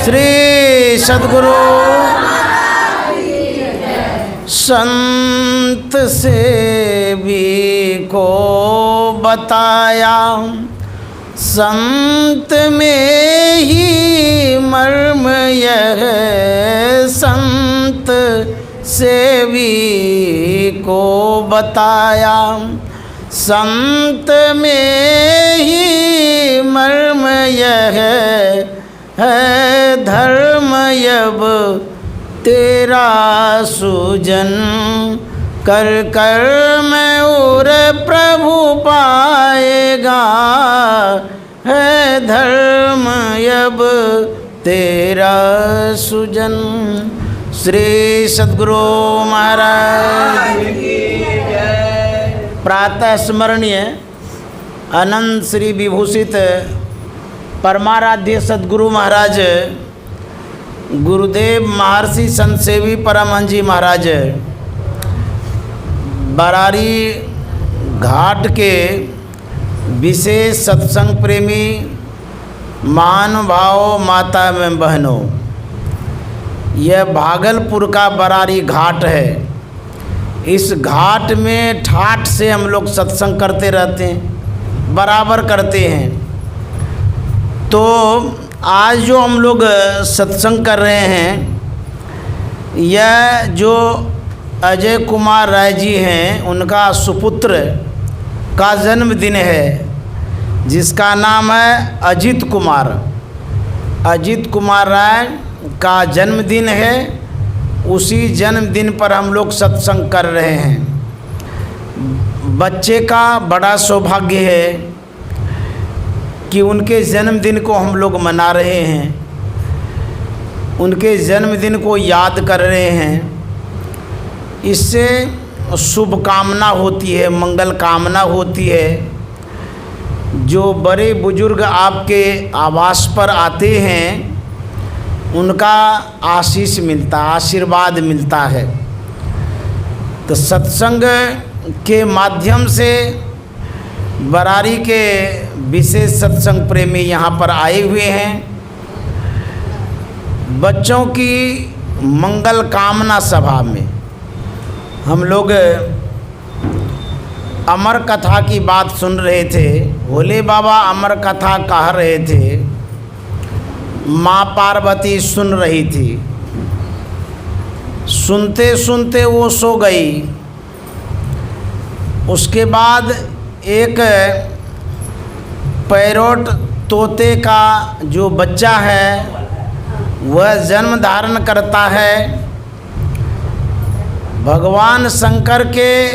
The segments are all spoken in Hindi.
श्री सद्गुरु संत सेवी को बताया, संत में ही मर्म यह संत सेवी को बताया, संत में ही मर्म यह है धर्म यब तेरा सुजन, कर कर मैं और प्रभु पाएगा, है धर्म यब तेरा सुजन। श्री सद्गुरु महाराज प्रातः स्मरणीय अनंत श्री विभूषित परमाराध्य सद्गुरु महाराज गुरुदेव महर्षि संत सेवी परमहंस जी महाराज बरारी घाट के विशेष सत्संग प्रेमी महानुभावों, माता एवं बहनों, यह भागलपुर का बरारी घाट है। इस घाट में ठाठ से हम लोग सत्संग करते रहते हैं, बराबर करते हैं। तो आज जो हम लोग सत्संग कर रहे हैं, यह जो अजय कुमार राय जी हैं, उनका सुपुत्र का जन्मदिन है, जिसका नाम है अजित कुमार। अजित कुमार राय का जन्मदिन है। उसी जन्मदिन पर हम लोग सत्संग कर रहे हैं। बच्चे का बड़ा सौभाग्य है कि उनके जन्मदिन को हम लोग मना रहे हैं, उनके जन्मदिन को याद कर रहे हैं। इससे शुभकामना होती है, मंगल कामना होती है। जो बड़े बुजुर्ग आपके आवास पर आते हैं, उनका आशीष मिलता, आशीर्वाद मिलता है। तो सत्संग के माध्यम से बरारी के विशेष सत्संग प्रेमी यहाँ पर आए हुए हैं। बच्चों की मंगल कामना सभा में हम लोग अमर कथा की बात सुन रहे थे। भोले बाबा अमर कथा कह रहे थे, माँ पार्वती सुन रही थी। सुनते सुनते वो सो गई। उसके बाद एक पैरोट तोते का जो बच्चा है, वह जन्म धारण करता है। भगवान शंकर के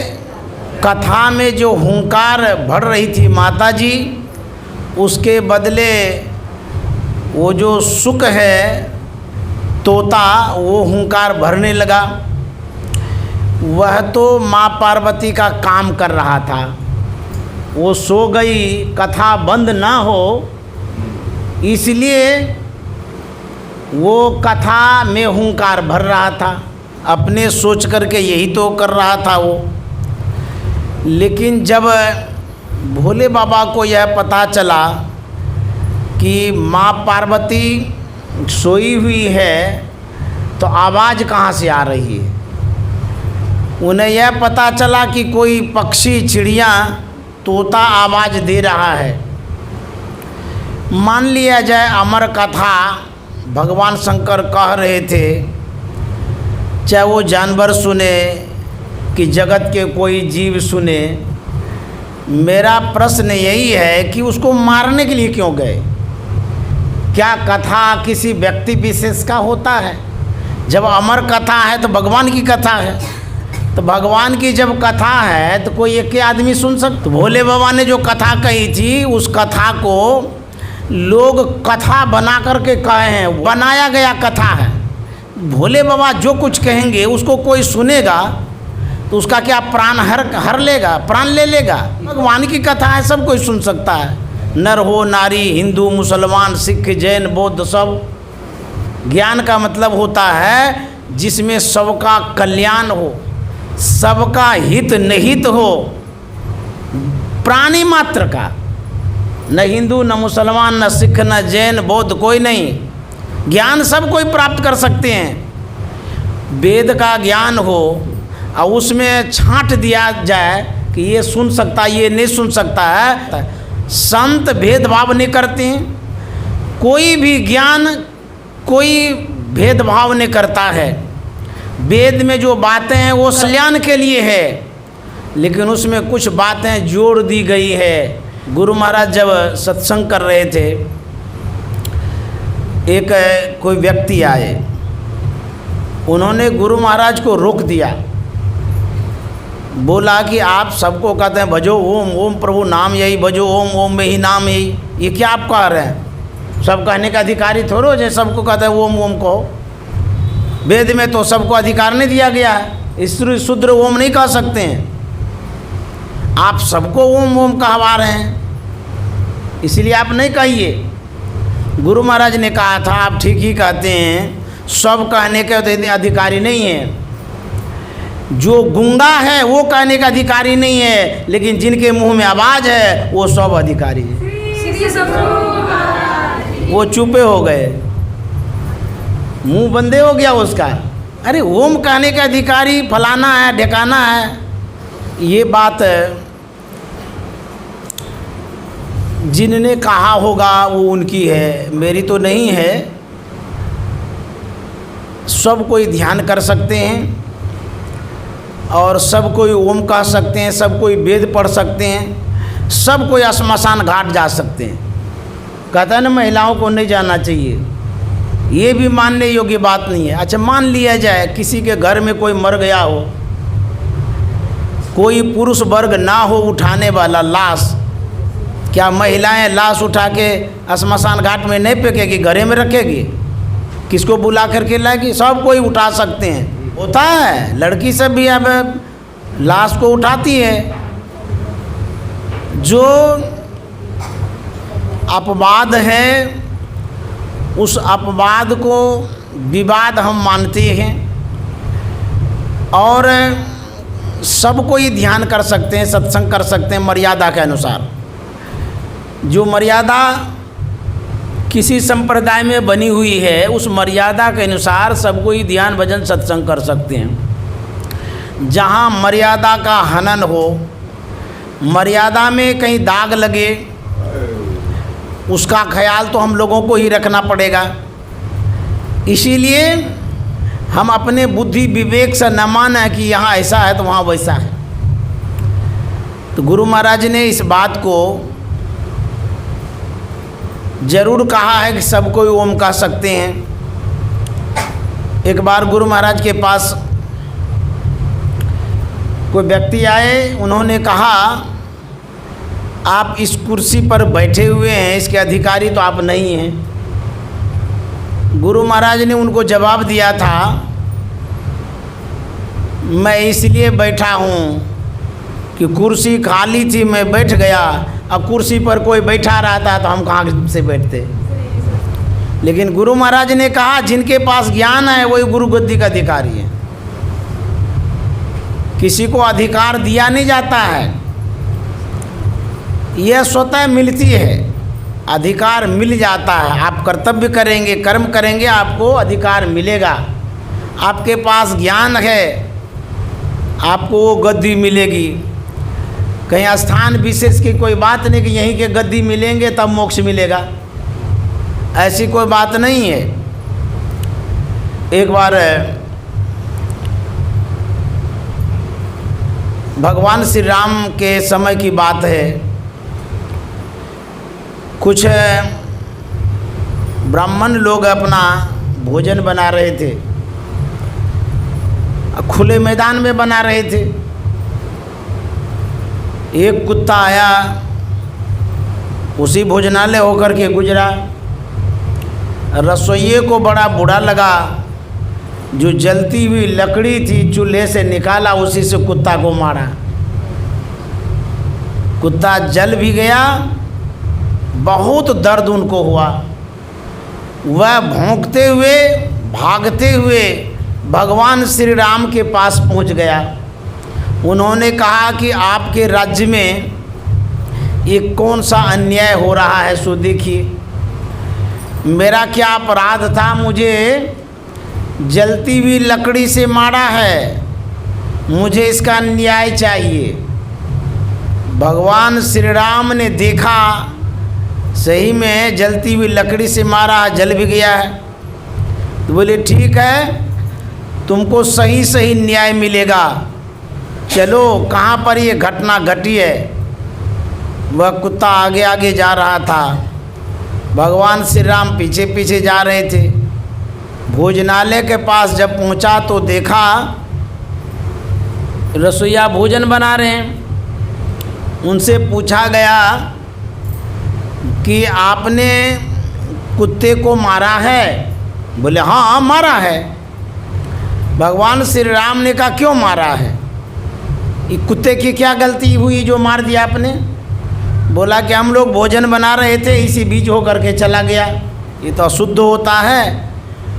कथा में जो हुंकार भर रही थी माता जी, उसके बदले वो जो सुख है तोता, वो हुंकार भरने लगा। वह तो माँ पार्वती का काम कर रहा था। वो सो गई, कथा बंद ना हो इसलिए वो कथा में हुंकार भर रहा था। अपने सोच करके यही तो कर रहा था वो। लेकिन जब भोले बाबा को यह पता चला कि माँ पार्वती सोई हुई है, तो आवाज़ कहाँ से आ रही है। उन्हें यह पता चला कि कोई पक्षी, चिड़िया, तोता आवाज़ दे रहा है। मान लिया जाए अमर कथा भगवान शंकर कह रहे थे, चाहे वो जानवर सुने कि जगत के कोई जीव सुने। मेरा प्रश्न यही है कि उसको मारने के लिए क्यों गए। क्या कथा किसी व्यक्ति विशेष का होता है? जब अमर कथा है तो भगवान की कथा है, तो भगवान की जब कथा है तो कोई एक ही आदमी सुन सकता। तो भोले बाबा ने जो कथा कही थी, उस कथा को लोग कथा बना करके कहे हैं, बनाया गया कथा है। भोले बाबा जो कुछ कहेंगे उसको कोई सुनेगा तो उसका क्या प्राण हर लेगा, प्राण ले लेगा। भगवान की कथा है, सब कोई सुन सकता है। नर हो, नारी, हिंदू, मुसलमान, सिख, जैन, बौद्ध, सब। ज्ञान का मतलब होता है जिसमें सबका कल्याण हो, सबका हित निहित हो, प्राणी मात्र का। न हिंदू, न मुसलमान, न सिख, न जैन, बौद्ध, कोई नहीं। ज्ञान सब कोई प्राप्त कर सकते हैं। वेद का ज्ञान हो और उसमें छांट दिया जाए कि ये सुन सकता ये नहीं सुन सकता है। संत भेदभाव नहीं करते हैं, कोई भी ज्ञान कोई भेदभाव नहीं करता है। वेद में जो बातें हैं वो कल्याण के लिए है, लेकिन उसमें कुछ बातें जोड़ दी गई है। गुरु महाराज जब सत्संग कर रहे थे, एक कोई व्यक्ति आए, उन्होंने गुरु महाराज को रोक दिया, बोला कि आप सबको कहते हैं भजो ओम ओम, प्रभु नाम यही भजो ओम ओम में ही नाम यही, ये क्या आप कह रहे हैं? सब कहने का अधिकारी थोड़ो जो सबको कहते हैं ओम ओम कहो। वेद में तो सबको अधिकार नहीं दिया गया है, स्त्री शूद्र ओम नहीं कह सकते हैं। आप सबको ओम ओम कहवा रहे हैं, इसलिए आप नहीं कहिए। गुरु महाराज ने कहा था आप ठीक ही कहते हैं, सब कहने के अधिकारी नहीं है। जो गूंगा है वो कहने का अधिकारी नहीं है, लेकिन जिनके मुंह में आवाज़ है वो सब अधिकारी है। वो चुपे हो गए, मुंह बंदे हो गया उसका। अरे ओम कहने का अधिकारी फलाना है ढेकाना है, ये बात जिनने कहा होगा वो उनकी है, मेरी तो नहीं है। सब कोई ध्यान कर सकते हैं और सब कोई ओम कह सकते हैं, सब कोई वेद पढ़ सकते हैं, सब कोई श्मशान घाट जा सकते हैं। कहता है ना महिलाओं को नहीं जाना चाहिए, ये भी मानने योग्य बात नहीं है। अच्छा मान लिया जाए किसी के घर में कोई मर गया हो, कोई पुरुष वर्ग ना हो उठाने वाला लाश, क्या महिलाएं लाश उठा के श्मशान घाट में नहीं फेंकेगी, घरे में रखेगी? किसको बुला करके लाएगी? सब कोई उठा सकते हैं। होता है लड़की सब भी अब लाश को उठाती है। जो अपवाद है उस अपवाद को विवाद हम मानते हैं, और सब कोई ध्यान कर सकते हैं, सत्संग कर सकते हैं मर्यादा के अनुसार। जो मर्यादा किसी संप्रदाय में बनी हुई है उस मर्यादा के अनुसार सब कोई ध्यान भजन सत्संग कर सकते हैं। जहाँ मर्यादा का हनन हो, मर्यादा में कहीं दाग लगे, उसका ख्याल तो हम लोगों को ही रखना पड़ेगा। इसीलिए हम अपने बुद्धि विवेक से न माने कि यहाँ ऐसा है तो वहाँ वैसा है। तो गुरु महाराज ने इस बात को जरूर कहा है कि सब कोई ओम कह सकते हैं। एक बार गुरु महाराज के पास कोई व्यक्ति आए, उन्होंने कहा आप इस कुर्सी पर बैठे हुए हैं, इसके अधिकारी तो आप नहीं हैं। गुरु महाराज ने उनको जवाब दिया था, मैं इसलिए बैठा हूँ कि कुर्सी खाली थी, मैं बैठ गया। अब कुर्सी पर कोई बैठा रहता तो हम कहाँ से बैठते। लेकिन गुरु महाराज ने कहा जिनके पास ज्ञान है वही गुरु गद्दी का अधिकारी है। किसी को अधिकार दिया नहीं जाता है, यह स्वतः मिलती है। अधिकार मिल जाता है, आप कर्तव्य करेंगे, कर्म करेंगे, आपको अधिकार मिलेगा। आपके पास ज्ञान है, आपको वो गद्दी मिलेगी। कहीं स्थान विशेष की कोई बात नहीं कि यहीं के गद्दी मिलेंगे तब मोक्ष मिलेगा, ऐसी कोई बात नहीं है। एक बार भगवान श्री राम के समय की बात है, कुछ ब्राह्मण लोग अपना भोजन बना रहे थे, खुले मैदान में बना रहे थे। एक कुत्ता आया, उसी भोजनालय होकर के गुजरा। रसोइये को बड़ा बुरा लगा, जो जलती हुई लकड़ी थी चूल्हे से निकाला, उसी से कुत्ता को मारा। कुत्ता जल भी गया, बहुत दर्द उनको हुआ। वह भौंकते हुए भागते हुए भगवान श्री राम के पास पहुंच गया। उन्होंने कहा कि आपके राज्य में ये कौन सा अन्याय हो रहा है, सो देखिए। मेरा क्या अपराध था, मुझे जलती हुई लकड़ी से मारा है, मुझे इसका न्याय चाहिए। भगवान श्री राम ने देखा सही में जलती हुई लकड़ी से मारा, जल भी गया है, तो बोले ठीक है, तुमको सही सही न्याय मिलेगा। चलो कहाँ पर ये घटना घटी है। वह कुत्ता आगे आगे जा रहा था, भगवान श्री राम पीछे पीछे जा रहे थे। भोजनालय के पास जब पहुंचा तो देखा रसोइया भोजन बना रहे हैं। उनसे पूछा गया कि आपने कुत्ते को मारा है? बोले हाँ मारा है। भगवान श्री राम ने कहा क्यों मारा है? ये कुत्ते की क्या गलती हुई जो मार दिया आपने? बोला कि हम लोग भोजन बना रहे थे, इसी बीच हो करके चला गया। ये तो अशुद्ध होता है,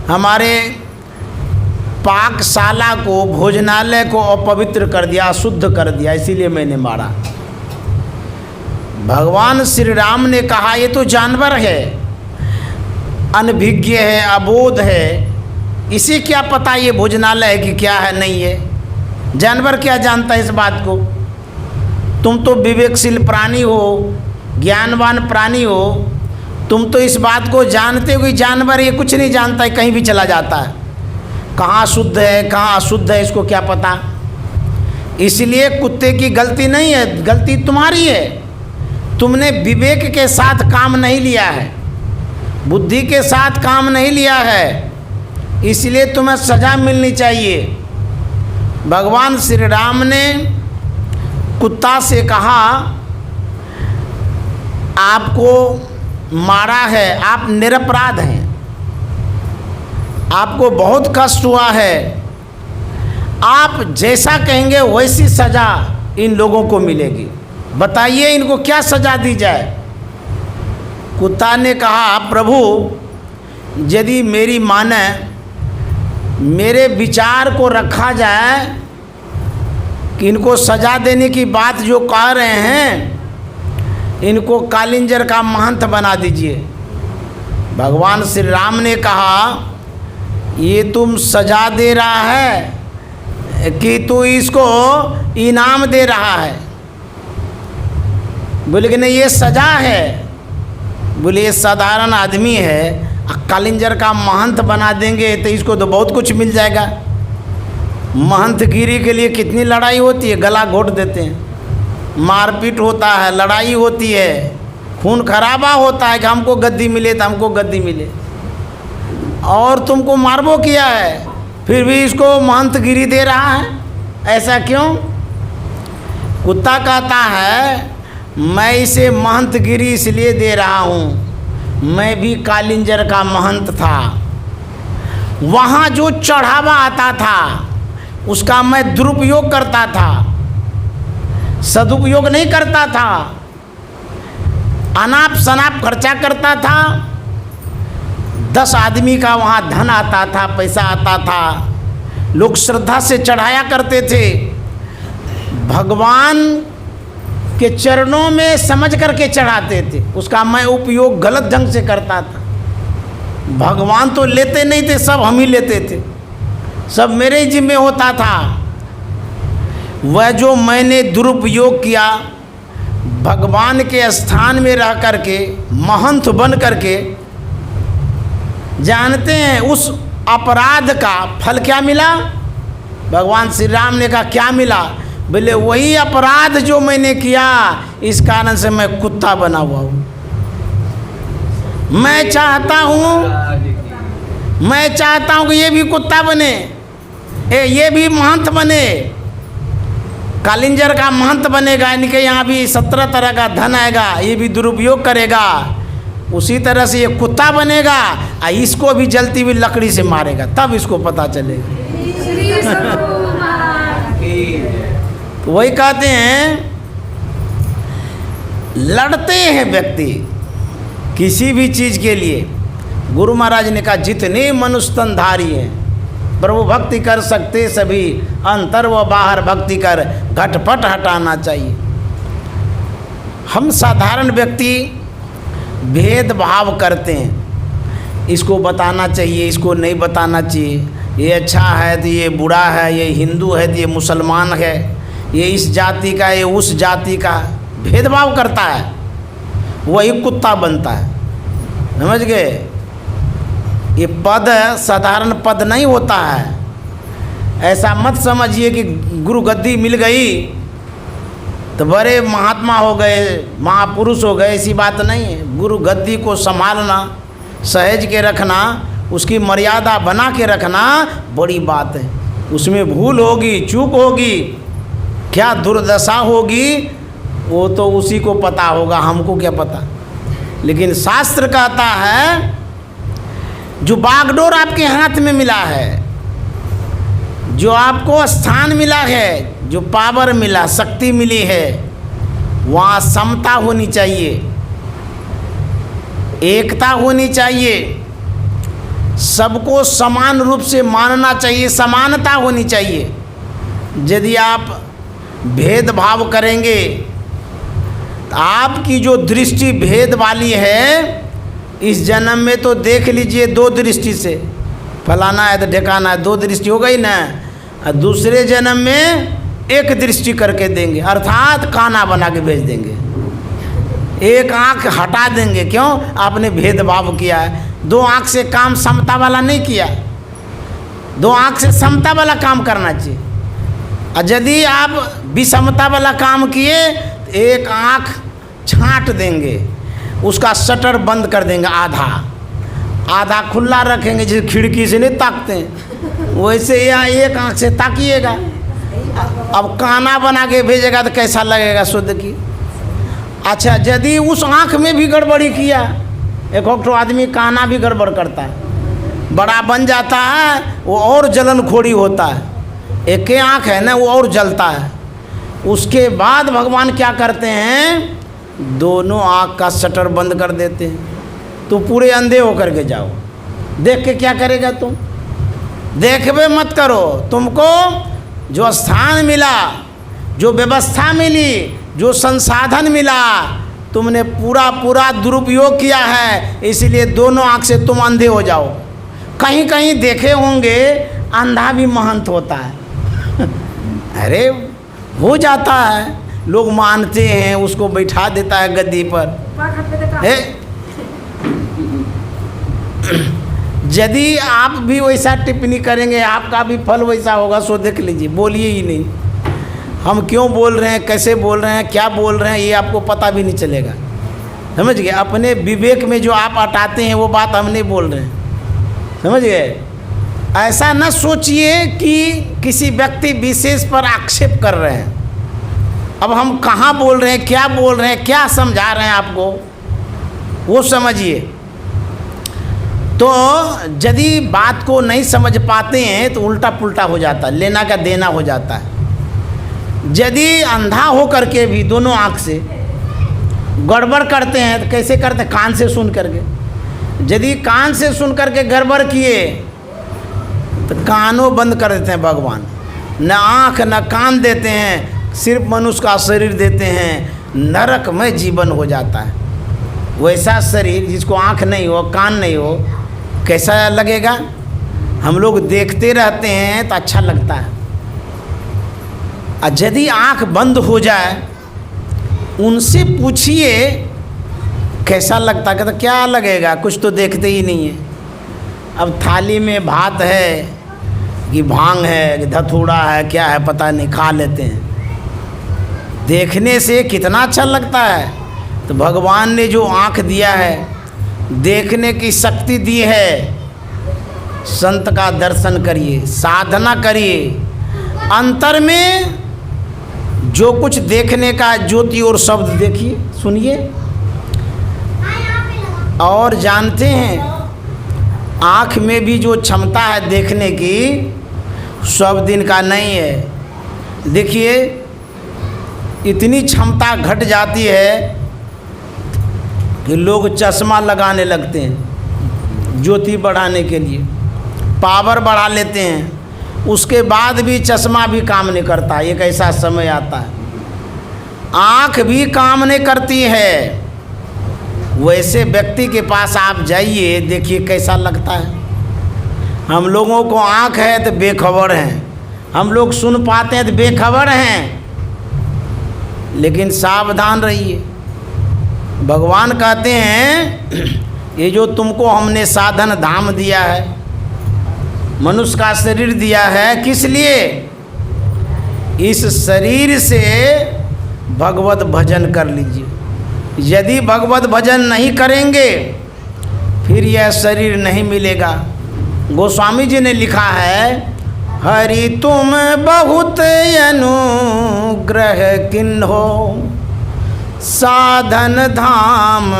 हमारे पाकशाला को, भोजनालय को अपवित्र कर दिया, अशुद्ध कर दिया, इसीलिए मैंने मारा। भगवान श्री राम ने कहा ये तो जानवर है, अनभिज्ञ है, अबोध है, इसे क्या पता ये भोजनालय है कि क्या है नहीं है? जानवर क्या जानता है इस बात को? तुम तो विवेकशील प्राणी हो, ज्ञानवान प्राणी हो, तुम तो इस बात को जानते हो कि जानवर ये कुछ नहीं जानता है, कहीं भी चला जाता है, कहाँ शुद्ध है कहाँ अशुद्ध है इसको क्या पता। इसलिए कुत्ते की गलती नहीं है, गलती तुम्हारी है। तुमने विवेक के साथ काम नहीं लिया है, बुद्धि के साथ काम नहीं लिया है, इसलिए तुम्हें सजा मिलनी चाहिए। भगवान श्री राम ने कुत्ता से कहा आपको मारा है, आप निरपराध हैं, आपको बहुत कष्ट हुआ है, आप जैसा कहेंगे वैसी सजा इन लोगों को मिलेगी, बताइए इनको क्या सजा दी जाए। कुत्ता ने कहा प्रभु यदि मेरी माने, मेरे विचार को रखा जाए कि इनको सजा देने की बात जो कह रहे हैं, इनको कालिंजर का महंत बना दीजिए। भगवान श्री राम ने कहा ये तुम सजा दे रहा है कि तू इसको इनाम दे रहा है? बोले कि नहीं ये सजा है। बोले ये साधारण आदमी है, कालिंजर का महंत बना देंगे तो इसको तो बहुत कुछ मिल जाएगा। महंतगिरी के लिए कितनी लड़ाई होती है, गला घोट देते हैं, मारपीट होता है, लड़ाई होती है, खून खराबा होता है कि हमको गद्दी मिले तो हमको गद्दी मिले, और तुमको मारबो किया है फिर भी इसको महंतगिरी दे रहा है, ऐसा क्यों? कुत्ता कहता है मैं इसे महंतगिरी इसलिए दे रहा हूँ, मैं भी कालिंजर का महंत था, वहाँ जो चढ़ावा आता था उसका मैं दुरुपयोग करता था, सदुपयोग नहीं करता था, अनाप शनाप खर्चा करता था। 10 आदमी का वहाँ धन आता था, पैसा आता था, लोग श्रद्धा से चढ़ाया करते थे, भगवान के चरणों में समझ करके चढ़ाते थे, उसका मैं उपयोग गलत ढंग से करता था। भगवान तो लेते नहीं थे, सब हम ही लेते थे, सब मेरे ही जिम्मे होता था। वह जो मैंने दुरुपयोग किया, भगवान के स्थान में रह करके, महंत बन करके, जानते हैं उस अपराध का फल क्या मिला? भगवान श्री राम ने कहा क्या मिला? बोले वही अपराध जो मैंने किया, इस कारण से मैं कुत्ता बना हुआ हूँ। मैं चाहता हूँ कि ये भी कुत्ता बने, ये भी महंत बने, कालिंजर का महंत बनेगा, इनके यहाँ भी 17 तरह का धन आएगा, ये भी दुरुपयोग करेगा, उसी तरह से ये कुत्ता बनेगा और इसको भी जलती हुई लकड़ी से मारेगा, तब इसको पता चलेगा। वही कहते हैं लड़ते हैं व्यक्ति किसी भी चीज़ के लिए। गुरु महाराज ने कहा जितने मनुष्य तनधारी हैं प्रभु भक्ति कर सकते सभी, अंतर व बाहर भक्ति कर घटपट हटाना चाहिए। हम साधारण व्यक्ति भेदभाव करते हैं, इसको बताना चाहिए, इसको नहीं बताना चाहिए, ये अच्छा है तो ये बुरा है, ये हिंदू है तो ये मुसलमान है, ये इस जाति का, ये उस जाति का, भेदभाव करता है, वही कुत्ता बनता है। समझ गए? ये पद साधारण पद नहीं होता है। ऐसा मत समझिए कि गुरु गद्दी मिल गई तो बड़े महात्मा हो गए, महापुरुष हो गए, ऐसी बात नहीं है। गुरु गद्दी को संभालना, सहेज के रखना, उसकी मर्यादा बना के रखना बड़ी बात है। उसमें भूल होगी, चूक होगी, क्या दुर्दशा होगी, वो तो उसी को पता होगा, हमको क्या पता। लेकिन शास्त्र कहता है जो बागडोर आपके हाथ में मिला है, जो आपको स्थान मिला है, जो पावर मिला, शक्ति मिली है, वहाँ समता होनी चाहिए, एकता होनी चाहिए, सबको समान रूप से मानना चाहिए, समानता होनी चाहिए। यदि आप भेदभाव करेंगे तो आपकी जो दृष्टि भेद वाली है, इस जन्म में तो देख लीजिए दो दृष्टि से, फलाना है तो ढेकाना है, दो दृष्टि हो गई ना। और दूसरे जन्म में एक दृष्टि करके देंगे, अर्थात काना बना के भेज देंगे, एक आँख हटा देंगे। क्यों? आपने भेदभाव किया है। दो आँख से काम समता वाला नहीं किया, दो आँख से समता वाला काम करना चाहिए। और यदि आप विषमता वाला काम किए तो एक आँख छांट देंगे, उसका शटर बंद कर देंगे, आधा खुला रखेंगे, जैसे खिड़की से नहीं ताकते हैं वैसे या एक आँख से ताकिएगा। अब काना बना के भेजेगा तो कैसा लगेगा शुद्ध की। अच्छा, यदि उस आँख में भी गड़बड़ी किया, एक आदमी काना भी गड़बड़ करता है, बड़ा बन जाता है, वो और जलनखोरी होता है, एक ही आँख है ना, वो और जलता है। उसके बाद भगवान क्या करते हैं, दोनों आँख का शटर बंद कर देते हैं। तो पूरे अंधे होकर के जाओ, देख के क्या करेगा तुम? देखबे मत करो। तुमको जो स्थान मिला, जो व्यवस्था मिली, जो संसाधन मिला, तुमने पूरा दुरुपयोग किया है, इसलिए दोनों आँख से तुम अंधे हो जाओ। कहीं कहीं देखे होंगे अंधा भी महंत होता है अरे हो जाता है, लोग मानते हैं, उसको बैठा देता है गद्दी पर। यदि आप भी वैसा टिप्पणी करेंगे, आपका भी फल वैसा होगा, सो देख लीजिए, बोलिए ही नहीं। हम क्यों बोल रहे हैं, कैसे बोल रहे हैं, क्या बोल रहे हैं, ये आपको पता भी नहीं चलेगा। समझ गए? अपने विवेक में जो आप अटाते हैं वो बात हम नहीं बोल रहे हैं। समझ गए? ऐसा न सोचिए कि किसी व्यक्ति विशेष पर आक्षेप कर रहे हैं। अब हम कहाँ बोल रहे हैं, क्या बोल रहे हैं, क्या समझा रहे हैं आपको, वो समझिए। तो यदि बात को नहीं समझ पाते हैं तो उल्टा पुल्टा हो जाता है, लेना का देना हो जाता है। यदि अंधा हो करके भी दोनों आँख से गड़बड़ करते हैं तो कैसे करते हैं? कान से सुन करके। यदि कान से सुन करके गड़बड़ किए तो कानों बंद कर देते हैं भगवान, न आँख न कान देते हैं, सिर्फ मनुष्य का शरीर देते हैं, नरक में जीवन हो जाता है। वैसा शरीर जिसको आँख नहीं हो, कान नहीं हो, कैसा लगेगा? हम लोग देखते रहते हैं तो अच्छा लगता है। और यदि आँख बंद हो जाए, उनसे पूछिए कैसा लगता है, कहता क्या लगेगा, कुछ तो देखते ही नहीं है। अब थाली में भात है कि भांग है कि धतूरा है, क्या है पता नहीं, खा लेते हैं। देखने से कितना अच्छा लगता है। तो भगवान ने जो आँख दिया है, देखने की शक्ति दी है, संत का दर्शन करिए, साधना करिए, अंतर में जो कुछ देखने का ज्योति और शब्द देखिए, सुनिए। और जानते हैं आँख में भी जो क्षमता है देखने की, सब दिन का नहीं है। देखिए इतनी क्षमता घट जाती है कि लोग चश्मा लगाने लगते हैं ज्योति बढ़ाने के लिए, पावर बढ़ा लेते हैं, उसके बाद भी चश्मा भी काम नहीं करता। एक ऐसा समय आता है आँख भी काम नहीं करती है। वैसे व्यक्ति के पास आप जाइए, देखिए कैसा लगता है। हम लोगों को आँख है तो बेखबर हैं, हम लोग सुन पाते हैं तो बेखबर हैं, लेकिन सावधान रहिए। भगवान कहते हैं ये जो तुमको हमने साधन धाम दिया है, मनुष्य का शरीर दिया है, किस लिए? इस शरीर से भगवत भजन कर लीजिए। यदि भगवत भजन नहीं करेंगे फिर यह शरीर नहीं मिलेगा। गोस्वामी जी ने लिखा है, हरि तुम बहुत अनुग्रह किन्हो, साधन धाम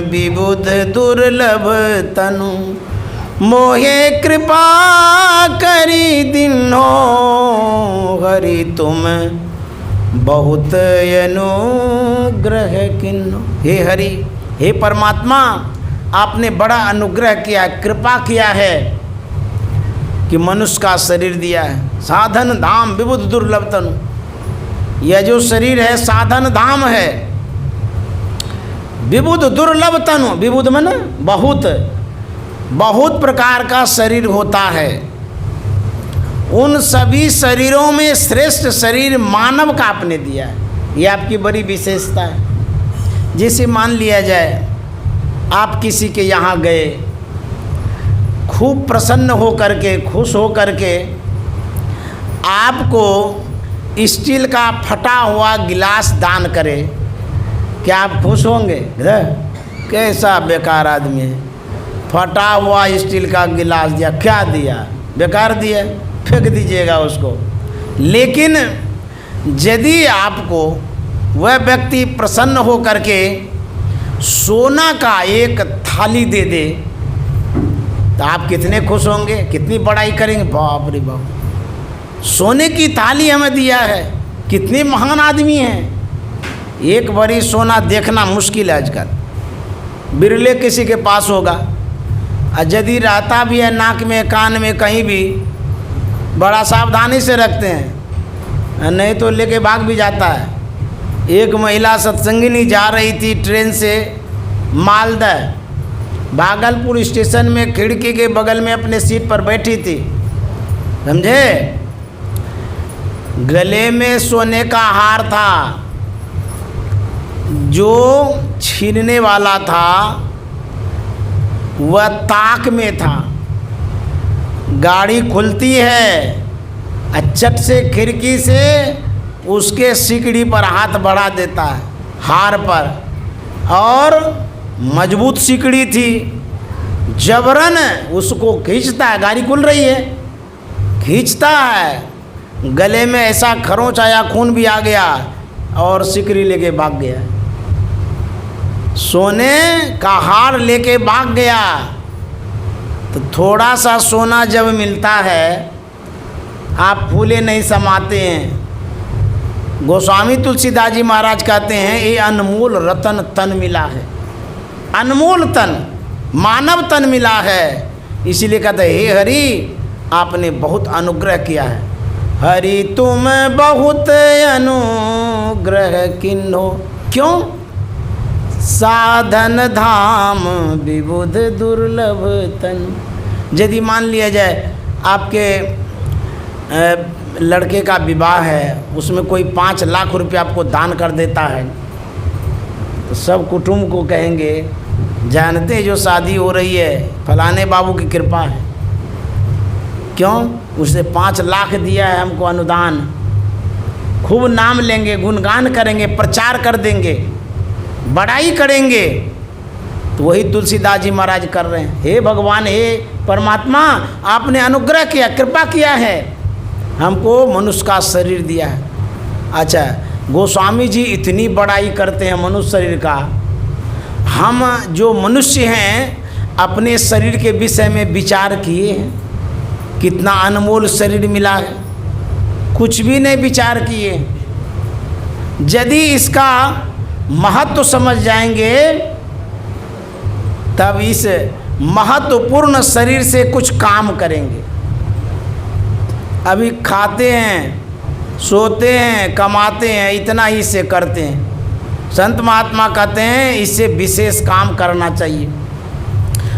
विबुध दुर्लभ तनु, मोहे कृपा करी दिन्हो, हरि तुम बहुत अनुग्रह किन्हो। हे हरि, हे परमात्मा, आपने बड़ा अनुग्रह किया, कृपा किया है कि मनुष्य का शरीर दिया है। साधन धाम विबुध दुर्लभ तनु, यह जो शरीर है साधन धाम है, विबुध दुर्लभ तनु। विबुध माने बहुत, बहुत प्रकार का शरीर होता है। उन सभी शरीरों में श्रेष्ठ शरीर मानव का आपने दिया है, ये आपकी बड़ी विशेषता है। जैसे मान लिया जाए आप किसी के यहाँ गए, खूब प्रसन्न हो करके, खुश हो करके आपको स्टील का फटा हुआ गिलास दान करे, क्या आप खुश होंगे? कैसा बेकार आदमी है, फटा हुआ स्टील का गिलास दिया, क्या दिया? बेकार दिया, फेंक दीजिएगा उसको। लेकिन यदि आपको वह व्यक्ति प्रसन्न हो करके सोना का एक थाली दे दे तो आप कितने खुश होंगे, कितनी बड़ाई करेंगे, बाप रे बाप, सोने की थाली हमें दिया है, कितने महान आदमी हैं। एक भरी सोना देखना मुश्किल है आजकल, बिरले किसी के पास होगा। और यदि रहता भी है नाक में कान में कहीं भी, बड़ा सावधानी से रखते हैं, नहीं तो लेके भाग भी जाता है। एक महिला सत्संगिनी जा रही थी ट्रेन से मालदह, भागलपुर स्टेशन में खिड़की के बगल में अपने सीट पर बैठी थी, समझे। गले में सोने का हार था, जो छीनने वाला था वह ताक में था। गाड़ी खुलती है, चट से खिड़की से उसके सिकड़ी पर हाथ बढ़ा देता है, हार पर, और मजबूत सिकड़ी थी, जबरन उसको खींचता है। गाड़ी खुल रही है, खींचता है, गले में ऐसा खरोंच आया, खून भी आ गया और सिकड़ी लेके भाग गया। सोने का हार लेके भाग गया। तो थोड़ा सा सोना जब मिलता है आप फूले नहीं समाते हैं। गोस्वामी तुलसीदास जी महाराज कहते हैं ये अनमोल रतन तन मिला है, अनमोल तन, मानव तन मिला है। इसीलिए कहते हैं हे हरि, आपने बहुत अनुग्रह किया है। हरि तुम बहुत अनुग्रह किन्हो, क्यों? साधन धाम विबुध दुर्लभ तन। यदि मान लिया जाए आपके लड़के का विवाह है, उसमें कोई 5 लाख रुपया आपको दान कर देता है, तो सब कुटुंब को कहेंगे जानते जो शादी हो रही है फलाने बाबू की कृपा है। क्यों? उसने 5 लाख दिया है हमको अनुदान। खूब नाम लेंगे, गुणगान करेंगे, प्रचार कर देंगे, बड़ाई करेंगे। तो वही तुलसीदास जी महाराज कर रहे हैं। हे भगवान, हे परमात्मा, आपने अनुग्रह किया, कृपा किया है, हमको मनुष्य का शरीर दिया है। अच्छा, गोस्वामी जी इतनी बड़ाई करते हैं मनुष्य शरीर का। हम जो मनुष्य हैं अपने शरीर के विषय में विचार किए हैं, कितना अनमोल शरीर मिला है, कुछ भी नहीं विचार किए। यदि इसका महत्व समझ जाएंगे तब इस महत्वपूर्ण शरीर से कुछ काम करेंगे। अभी खाते हैं, सोते हैं, कमाते हैं, इतना ही से करते हैं। संत महात्मा कहते हैं इससे विशेष काम करना चाहिए।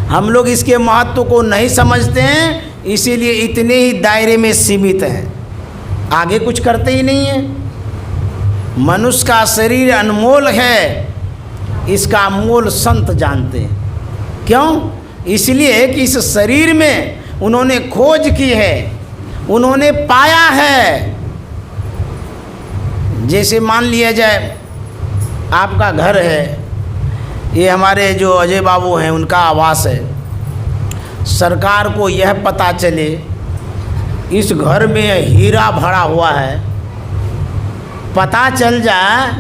हम लोग इसके महत्व को नहीं समझते हैं, इसीलिए इतने ही दायरे में सीमित हैं, आगे कुछ करते ही नहीं हैं। मनुष्य का शरीर अनमोल है, इसका मोल संत जानते हैं। क्यों? इसलिए कि इस शरीर में उन्होंने खोज की है, उन्होंने पाया है। जैसे मान लिया जाए आपका घर है, ये हमारे जो अजय बाबू हैं उनका आवास है। सरकार को यह पता चले इस घर में हीरा भरा हुआ है, पता चल जाए,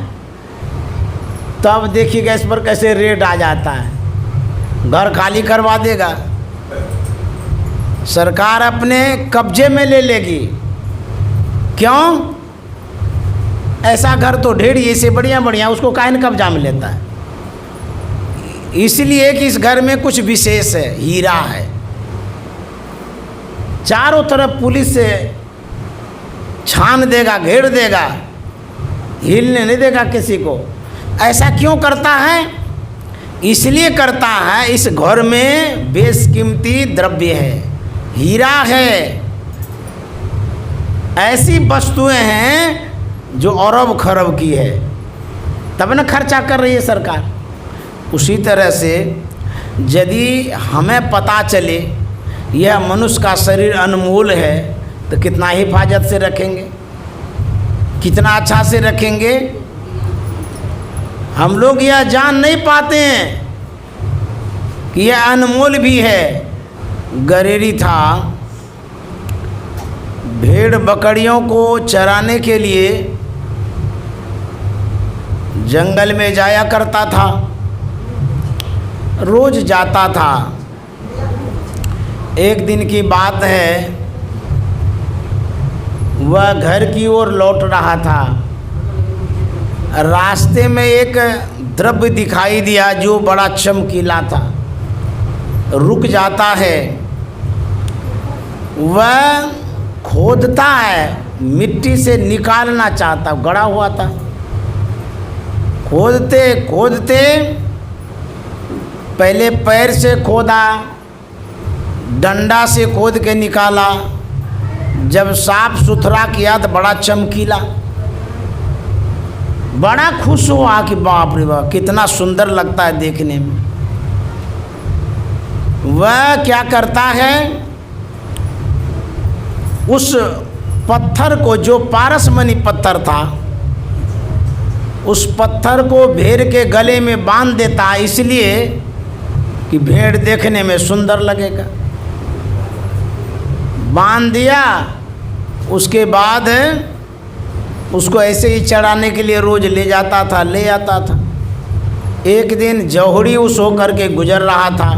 तब देखिएगा इस पर कैसे रेट आ जाता है, घर खाली करवा देगा, सरकार अपने कब्जे में ले लेगी। क्यों? ऐसा घर तो ढेर ऐसे बढ़िया बढ़िया, उसको काहे कब्जा में लेता है? इसलिए कि इस घर में कुछ विशेष है, हीरा है। चारों तरफ पुलिस से छान देगा, घेर देगा, हिलने नहीं देगा किसी को। ऐसा क्यों करता है? इसलिए करता है इस घर में बेशकीमती द्रव्य है, हीरा है, ऐसी वस्तुएं हैं जो अरब खरब की है, तब न खर्चा कर रही है सरकार। उसी तरह से यदि हमें पता चले यह मनुष्य का शरीर अनमोल है तो कितना हिफाजत से रखेंगे, कितना अच्छा से रखेंगे। हम लोग यह जान नहीं पाते हैं कि यह अनमोल भी है। गरेरी था, भेड़ बकरियों को चराने के लिए जंगल में जाया करता था, रोज जाता था। एक दिन की बात है, वह घर की ओर लौट रहा था, रास्ते में एक द्रव्य दिखाई दिया जो बड़ा चमकीला था। रुक जाता है, वह खोदता है, मिट्टी से निकालना चाहता, गड़ा हुआ था। खोदते खोदते पहले पैर से खोदा, डंडा से खोद के निकाला, जब साफ सुथरा किया तो बड़ा चमकीला। बड़ा खुश हुआ कि बाप रे बाप कितना सुंदर लगता है देखने में। वह क्या करता है, उस पत्थर को, जो पारसमणि पत्थर था, उस पत्थर को भेड़ के गले में बांध देता, इसलिए कि भेड़ देखने में सुंदर लगेगा। बांध दिया, उसके बाद उसको ऐसे ही चढ़ाने के लिए रोज ले जाता था, ले आता था। एक दिन जौहरी उस होकर के गुजर रहा था,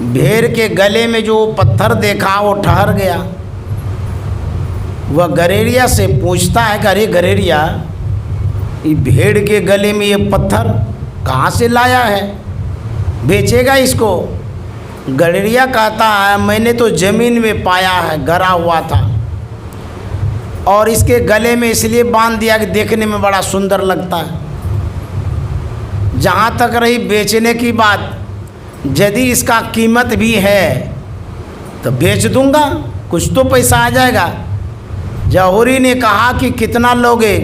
भेड़ के गले में जो पत्थर देखा वो ठहर गया। वह गरेरिया से पूछता है कि अरे गरेरिया, ये भेड़ के गले में ये पत्थर कहाँ से लाया है, बेचेगा इसको? गरेरिया कहता है मैंने तो ज़मीन में पाया है, गड़ा हुआ था, और इसके गले में इसलिए बांध दिया कि देखने में बड़ा सुंदर लगता है। जहाँ तक रही बेचने की बात, यदि इसका कीमत भी है तो बेच दूंगा, कुछ तो पैसा आ जाएगा। जौहरी ने कहा कि कितना लोगे?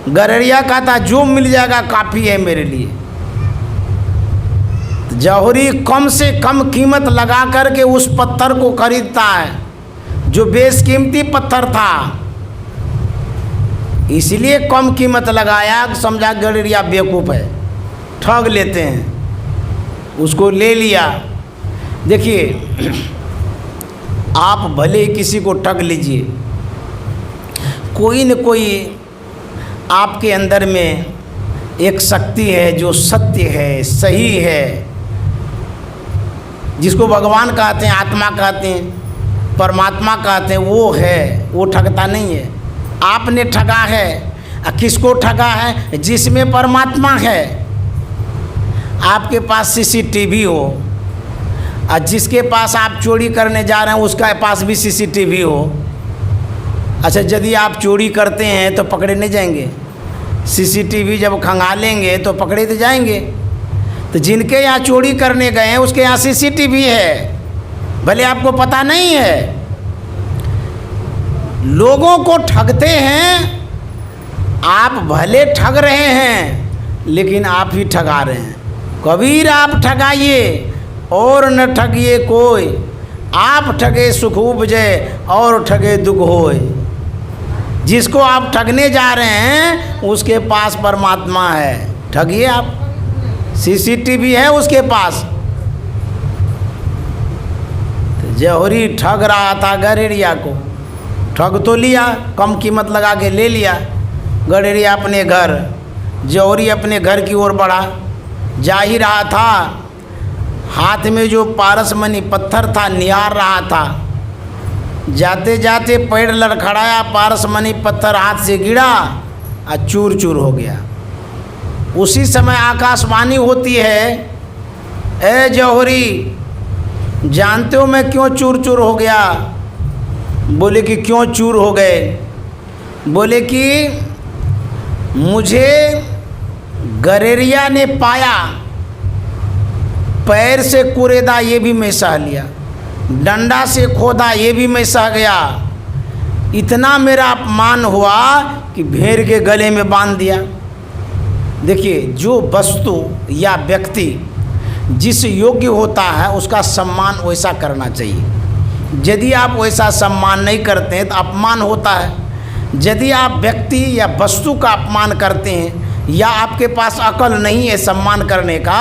गरेरिया कहता जो मिल जाएगा काफ़ी है मेरे लिए। जौहरी कम से कम कीमत लगा करके उस पत्थर को खरीदता है जो बेशकीमती पत्थर था, इसलिए कम कीमत लगाया, समझा गरेरिया बेवकूफ़ है, ठग लेते हैं, उसको ले लिया। देखिए, आप भले ही किसी को ठग लीजिए, कोई न कोई आपके अंदर में एक शक्ति है जो सत्य है, सही है, जिसको भगवान कहते हैं, आत्मा कहते हैं, परमात्मा कहते हैं, वो है, वो ठगता नहीं है। आपने ठगा है, किसको ठगा है? जिसमें परमात्मा है। आपके पास सीसीटीवी हो और जिसके पास आप चोरी करने जा रहे हैं उसका पास भी सीसीटीवी हो, अच्छा यदि आप चोरी करते हैं तो पकड़े नहीं जाएंगे? सीसीटीवी जब खंगालेंगे तो पकड़े तो जाएंगे। तो जिनके यहाँ चोरी करने गए हैं उसके यहाँ सीसीटीवी है, भले आपको पता नहीं है। लोगों को ठगते हैं, आप भले ठग रहे हैं लेकिन आप ही ठगा रहे हैं। कबीर आप ठगाइए और न ठगिए कोई, आप ठगे सुख उपजे और ठगे दुख होए। जिसको आप ठगने जा रहे हैं उसके पास परमात्मा है, ठगिए आप, सीसीटीवी है उसके पास। तो जौहरी ठग रहा था गडेरिया को, ठग तो लिया, कम कीमत लगा के ले लिया। गडेरिया अपने घर, जौहरी अपने घर की ओर बढ़ा। जा ही रहा था, हाथ में जो पारसमणि पत्थर था निहार रहा था। जाते जाते पैर लड़खड़ाया, पारसमणि पत्थर हाथ से गिरा और चूर चूर हो गया। उसी समय आकाशवाणी होती है, ए जौहरी जानते हो मैं क्यों चूर चूर हो गया? बोले कि क्यों चूर हो गए? बोले कि मुझे गडेरिया ने पाया, पैर से कुरेदा ये भी मैं सह लिया, डंडा से खोदा ये भी मैं सह गया। इतना मेरा अपमान हुआ कि भेड़ के गले में बांध दिया। देखिए, जो वस्तु या व्यक्ति जिस योग्य होता है उसका सम्मान वैसा करना चाहिए। यदि आप वैसा सम्मान नहीं करते हैं तो अपमान होता है। यदि आप व्यक्ति या वस्तु का अपमान करते हैं या आपके पास अकल नहीं है सम्मान करने का,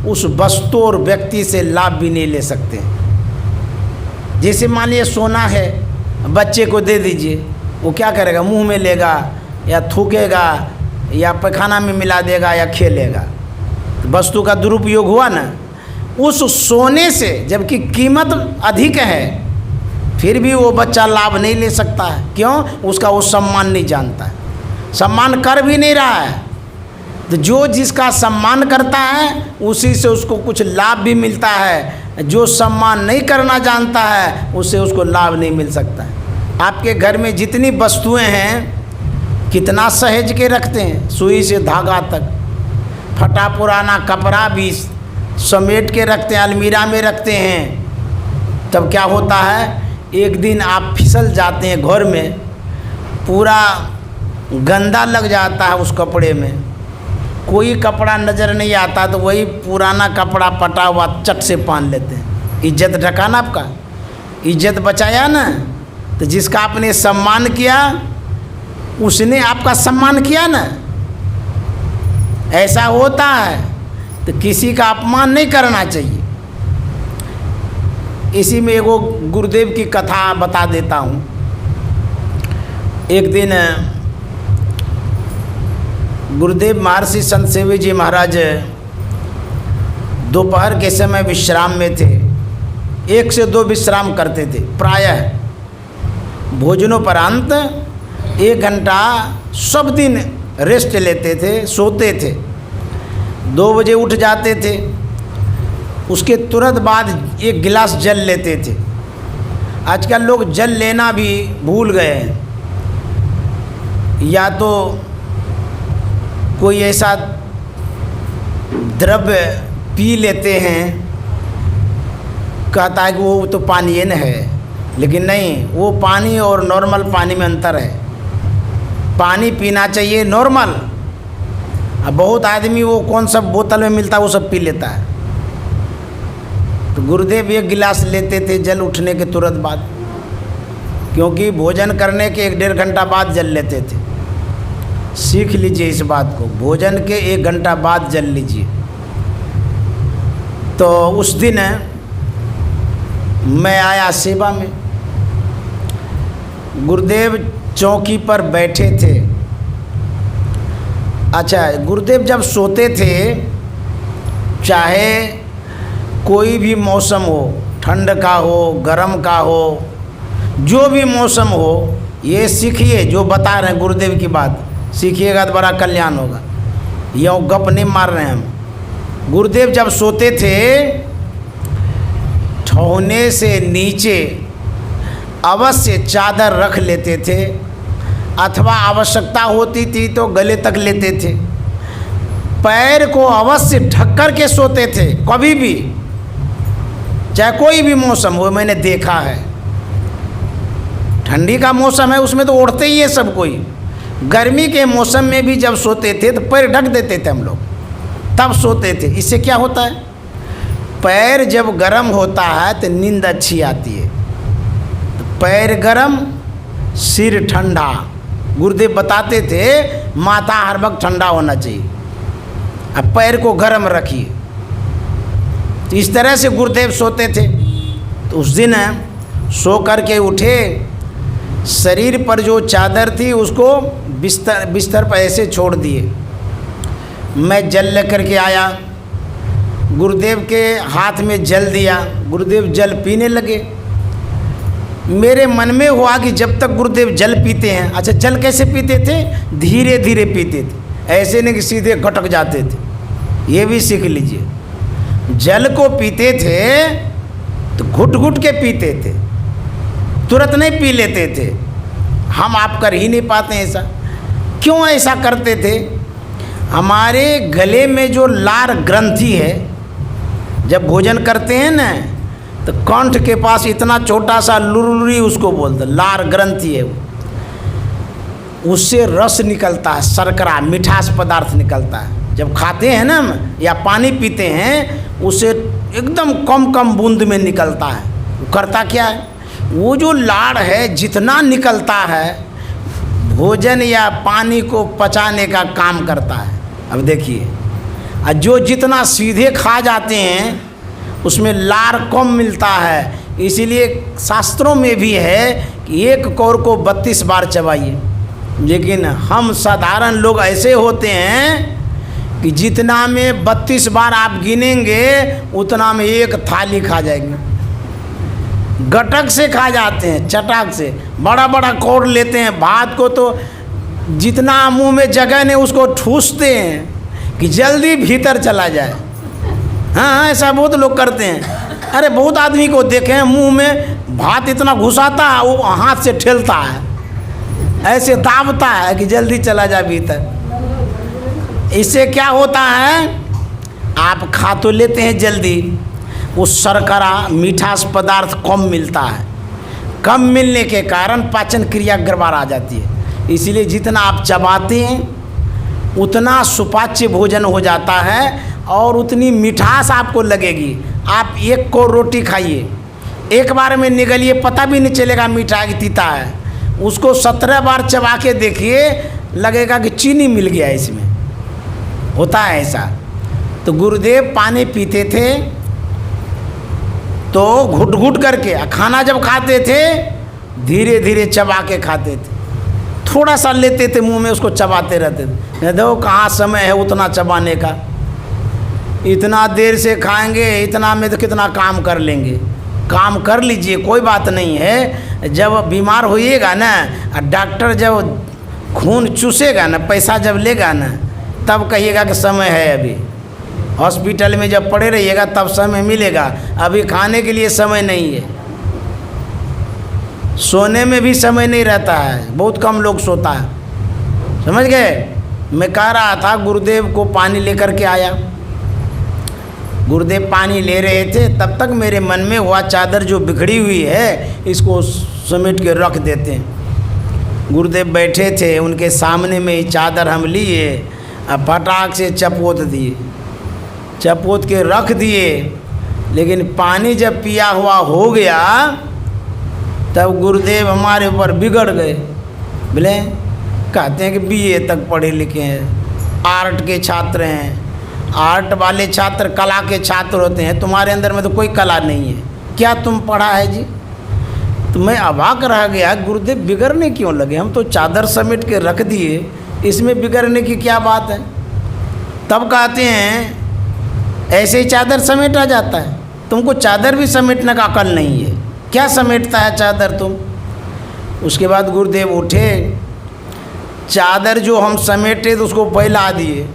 उस वस्तु और व्यक्ति से लाभ भी नहीं ले सकते। जैसे मान लीजिए सोना है, बच्चे को दे दीजिए, वो क्या करेगा? मुंह में लेगा या थूकेगा या पैखाना में मिला देगा या खेलेगा। तो वस्तु का दुरुपयोग हुआ ना। उस सोने से जबकि कीमत अधिक है फिर भी वो बच्चा लाभ नहीं ले सकता है। क्यों? उसका वो सम्मान नहीं जानता है, सम्मान कर भी नहीं रहा है। तो जो जिसका सम्मान करता है उसी से उसको कुछ लाभ भी मिलता है। जो सम्मान नहीं करना जानता है उससे उसको लाभ नहीं मिल सकता है। आपके घर में जितनी वस्तुएं हैं कितना सहेज के रखते हैं, सुई से धागा तक, फटा पुराना कपड़ा भी समेट के रखते हैं, अलमीरा में रखते हैं। तब क्या होता है, एक दिन आप फिसल जाते हैं घर में, पूरा गंदा लग जाता है उस कपड़े में, कोई कपड़ा नज़र नहीं आता तो वही पुराना कपड़ा पटा हुआ चट से पहन लेते हैं। इज्जत ढका ना, आपका इज्जत बचाया ना। तो जिसका आपने सम्मान किया उसने आपका सम्मान किया ना। ऐसा होता है, तो किसी का अपमान नहीं करना चाहिए। इसी में एगो गुरुदेव की कथा बता देता हूँ। एक दिन गुरुदेव महर्षि संत सेवी जी महाराज दोपहर के समय विश्राम में थे। 1 से 2 विश्राम करते थे प्रायः। भोजनोपरांत 1 घंटा सब दिन रेस्ट लेते थे, सोते थे। 2 बजे उठ जाते थे, उसके तुरंत बाद 1 गिलास जल लेते थे। आजकल लोग जल लेना भी भूल गए हैं, या तो कोई ऐसा द्रव्य पी लेते हैं, कहता है कि वो तो पानी न है, लेकिन नहीं, वो पानी और नॉर्मल पानी में अंतर है। पानी पीना चाहिए नॉर्मल। अब बहुत आदमी वो कौन सा बोतल में मिलता है वो सब पी लेता है। तो गुरुदेव 1 गिलास लेते थे जल उठने के तुरंत बाद, क्योंकि भोजन करने के 1-1.5 घंटा बाद जल लेते थे। सीख लीजिए इस बात को, भोजन के 1 घंटा बाद जल लीजिए। तो उस दिन मैं आया सेवा में, गुरुदेव चौकी पर बैठे थे। अच्छा, गुरुदेव जब सोते थे, चाहे कोई भी मौसम हो, ठंड का हो, गर्म का हो, जो भी मौसम हो, ये सीखिए। जो बता रहे हैं गुरुदेव की बात सीखिएगा तो बड़ा कल्याण होगा। यूँ गप नहीं मार रहे हैं हम। गुरुदेव जब सोते थे, ठौने से नीचे अवश्य चादर रख लेते थे, अथवा आवश्यकता होती थी तो गले तक लेते थे। पैर को अवश्य ढक कर के सोते थे कभी भी, चाहे कोई भी मौसम हो। मैंने देखा है, ठंडी का मौसम है उसमें तो ओढ़ते ही है सब कोई। गर्मी के मौसम में भी जब सोते थे तो पैर ढक देते थे हम लोग, तब सोते थे। इससे क्या होता है, पैर जब गर्म होता है तो नींद अच्छी आती है। तो पैर गर्म, सिर ठंडा। गुरुदेव बताते थे माथा हर वक्त ठंडा होना चाहिए, अब पैर को गर्म रखिए। तो इस तरह से गुरुदेव सोते थे। तो उस दिन सो कर के उठे, शरीर पर जो चादर थी उसको बिस्तर पर ऐसे छोड़ दिए। मैं जल लेकर के आया, गुरुदेव के हाथ में जल दिया। गुरुदेव जल पीने लगे। मेरे मन में हुआ कि जब तक गुरुदेव जल पीते हैं, अच्छा जल कैसे पीते थे, धीरे धीरे पीते थे, ऐसे नहीं कि सीधे गटक जाते थे। ये भी सीख लीजिए, जल को पीते थे तो घुट घुट के पीते थे, तुरंत नहीं पी लेते थे। हम आप कर ही नहीं पाते ऐसा। क्यों ऐसा करते थे, हमारे गले में जो लार ग्रंथि है, जब भोजन करते हैं ना तो कंठ के पास इतना छोटा सा लुरलुरी उसको बोलते, लार ग्रंथि है, उससे रस निकलता है, शर्करा मिठास पदार्थ निकलता है। जब खाते हैं ना या पानी पीते हैं, उससे एकदम कम कम बूंद में निकलता है। वो करता क्या है, वो जो लाड़ है जितना निकलता है, भोजन या पानी को पचाने का काम करता है। अब देखिए, जो जितना सीधे खा जाते हैं उसमें लार कम मिलता है। इसीलिए शास्त्रों में भी है कि एक कौर को 32 बार चबाइए। लेकिन हम साधारण लोग ऐसे होते हैं कि जितना में 32 बार आप गिनेंगे उतना में एक थाली खा जाएंगे। गटक से खा जाते हैं, चटाक से बड़ा बड़ा कौर लेते हैं। भात को तो जितना मुंह में जगह नहीं उसको ठूसते हैं कि जल्दी भीतर चला जाए। हाँ, ऐसा बहुत लोग करते हैं। अरे बहुत आदमी को देखे हैं मुंह में भात इतना घुसाता है, वो हाथ से ठेलता है, ऐसे दाबता है कि जल्दी चला जाए भीतर। इससे क्या होता है, आप खा तो लेते हैं जल्दी, वो शर्करा मिठास पदार्थ कम मिलता है। कम मिलने के कारण पाचन क्रिया गड़बड़ आ जाती है। इसीलिए जितना आप चबाते हैं उतना सुपाच्य भोजन हो जाता है और उतनी मिठास आपको लगेगी। आप एक को रोटी खाइए, एक बार में निगलिए, पता भी नहीं चलेगा मीठा है कि तीता है। उसको 17 बार चबा के देखिए, लगेगा कि चीनी मिल गया इसमें। होता है ऐसा। तो गुरुदेव पानी पीते थे तो घुट घुट करके, खाना जब खाते थे धीरे धीरे चबा के खाते थे। थोड़ा सा लेते थे मुंह में, उसको चबाते रहते थे। देखो कहाँ समय है उतना चबाने का, इतना देर से खाएंगे, इतना में तो कितना काम कर लेंगे। काम कर लीजिए, कोई बात नहीं है। जब बीमार होइएगा ना, डॉक्टर जब खून चूसेगा ना, पैसा जब लेगा ना, तब कहिएगा कि समय है। अभी हॉस्पिटल में जब पड़े रहिएगा तब समय मिलेगा, अभी खाने के लिए समय नहीं है। सोने में भी समय नहीं रहता है, बहुत कम लोग सोता है, समझ गए। मैं कह रहा था गुरुदेव को पानी लेकर के आया। गुरुदेव पानी ले रहे थे, तब तक मेरे मन में हुआ चादर जो बिखड़ी हुई है इसको समेट के रख देते हैं। गुरुदेव बैठे थे, उनके सामने में ही चादर हम लिए, अब फटाक से चपोत दिए, चपोत के रख दिए। लेकिन पानी जब पिया हुआ हो गया तब गुरुदेव हमारे ऊपर बिगड़ गए। बोले, कहते हैं कि BA तक पढ़े लिखे हैं, आर्ट के छात्र हैं। आर्ट वाले छात्र कला के छात्र होते हैं, तुम्हारे अंदर में तो कोई कला नहीं है, क्या तुम पढ़ा है जी। तो मैं अवाक रह गया, गुरुदेव बिगड़ने क्यों लगे, हम तो चादर समेट के रख दिए, इसमें बिगड़ने की क्या बात है। तब कहते हैं ऐसे ही चादर समेटा जाता है, तुमको चादर भी समेटने का अकल नहीं है, क्या समेटता है चादर तुम। उसके बाद गुरुदेव उठे, चादर जो हम समेटे तो उसको फैला दिए।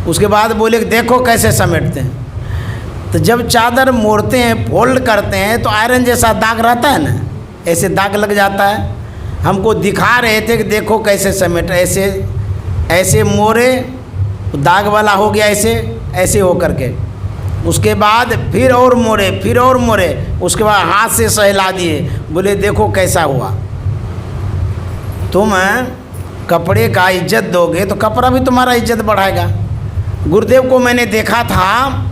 उसके बाद बोले कि देखो कैसे समेटते हैं। तो जब चादर मोड़ते हैं, फोल्ड करते हैं तो आयरन जैसा दाग रहता है ना, ऐसे दाग लग जाता है। हमको दिखा रहे थे कि देखो कैसे समेट, ऐसे ऐसे मोड़े, दाग वाला हो गया ऐसे ऐसे हो करके, उसके बाद फिर और मोड़े, फिर और मोड़े, उसके बाद हाथ से सहला दिए, बोले देखो कैसा हुआ। तुम कपड़े का इज्जत दोगे तो कपड़ा भी तुम्हारा इज्जत बढ़ाएगा। गुरुदेव को मैंने देखा था,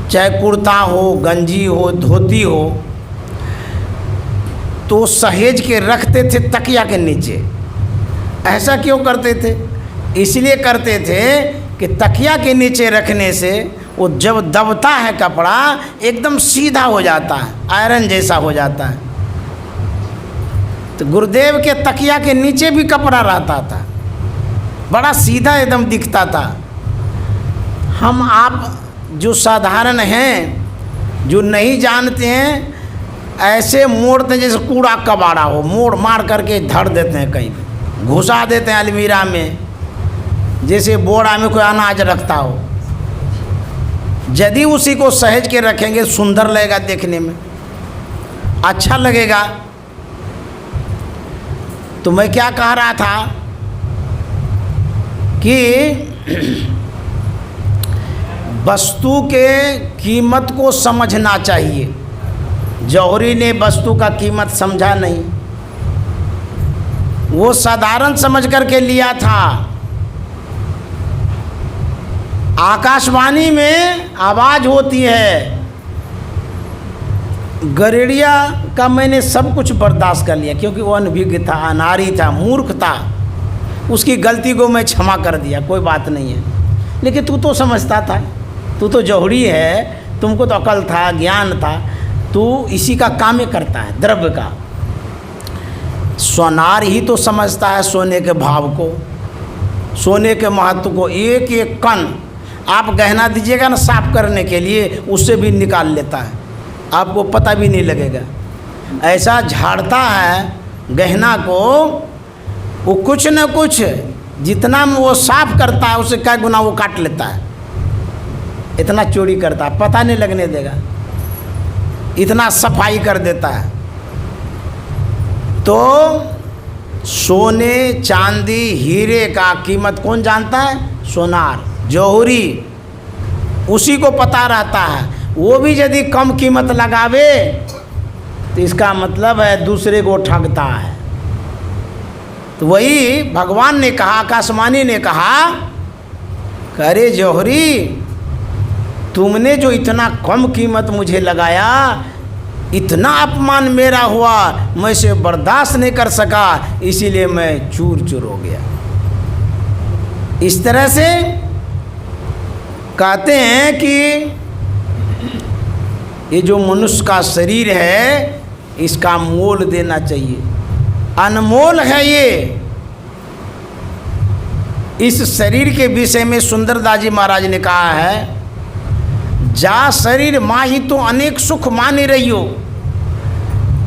चाहे कुर्ता हो, गंजी हो, धोती हो, तो सहेज के रखते थे तकिया के नीचे। ऐसा क्यों करते थे? इसलिए करते थे कि तकिया के नीचे रखने से वो जब दबता है कपड़ा एकदम सीधा हो जाता है, आयरन जैसा हो जाता है। तो गुरुदेव के तकिया के नीचे भी कपड़ा रहता था, बड़ा सीधा एकदम दिखता था। हम आप जो साधारण हैं, जो नहीं जानते हैं, ऐसे मोड़ते हैं जैसे कूड़ा कबाड़ा हो, मोड़ मार करके धर देते हैं, कहीं भी घुसा देते हैं अलमीरा में, जैसे बोरा में कोई अनाज रखता हो। यदि उसी को सहेज के रखेंगे सुंदर लगेगा, देखने में अच्छा लगेगा। तो मैं क्या कह रहा था कि वस्तु के कीमत को समझना चाहिए। जौहरी ने वस्तु का कीमत समझा नहीं, वो साधारण समझ करके लिया था। आकाशवाणी में आवाज़ होती है, गरेड़िया का मैंने सब कुछ बर्दाश्त कर लिया, क्योंकि वो अनभिज्ञ था, अनारी था, मूर्ख था, उसकी गलती को मैं क्षमा कर दिया, कोई बात नहीं है। लेकिन तू तो समझता था, तू तो जौहरी है, तुमको तो अकल था, ज्ञान था, तू इसी का काम ही करता है, द्रव्य का। सोनार ही तो समझता है सोने के भाव को, सोने के महत्व को। एक एक कण आप गहना दीजिएगा ना साफ करने के लिए, उससे भी निकाल लेता है, आपको पता भी नहीं लगेगा। ऐसा झाड़ता है गहना को, वो कुछ न कुछ जितना वो साफ करता है उससे कई गुना वो काट लेता है। इतना चोरी करता है, पता नहीं लगने देगा, इतना सफाई कर देता है। तो सोने, चांदी, हीरे का कीमत कौन जानता है? सोनार, जौहरी, उसी को पता रहता है। वो भी यदि कम कीमत लगावे तो इसका मतलब है दूसरे को ठगता है। तो वही भगवान ने कहा, आकाशवाणी ने कहा, अरे जौहरी, तुमने जो इतना कम कीमत मुझे लगाया, इतना अपमान मेरा हुआ, मैं इसे बर्दाश्त नहीं कर सका, इसीलिए मैं चूर चूर हो गया। इस तरह से कहते हैं कि ये जो मनुष्य का शरीर है, इसका मोल देना चाहिए, अनमोल है ये। इस शरीर के विषय में सुंदरदास जी महाराज ने कहा है, जा शरीर माही तो अनेक सुख मानी रही हो,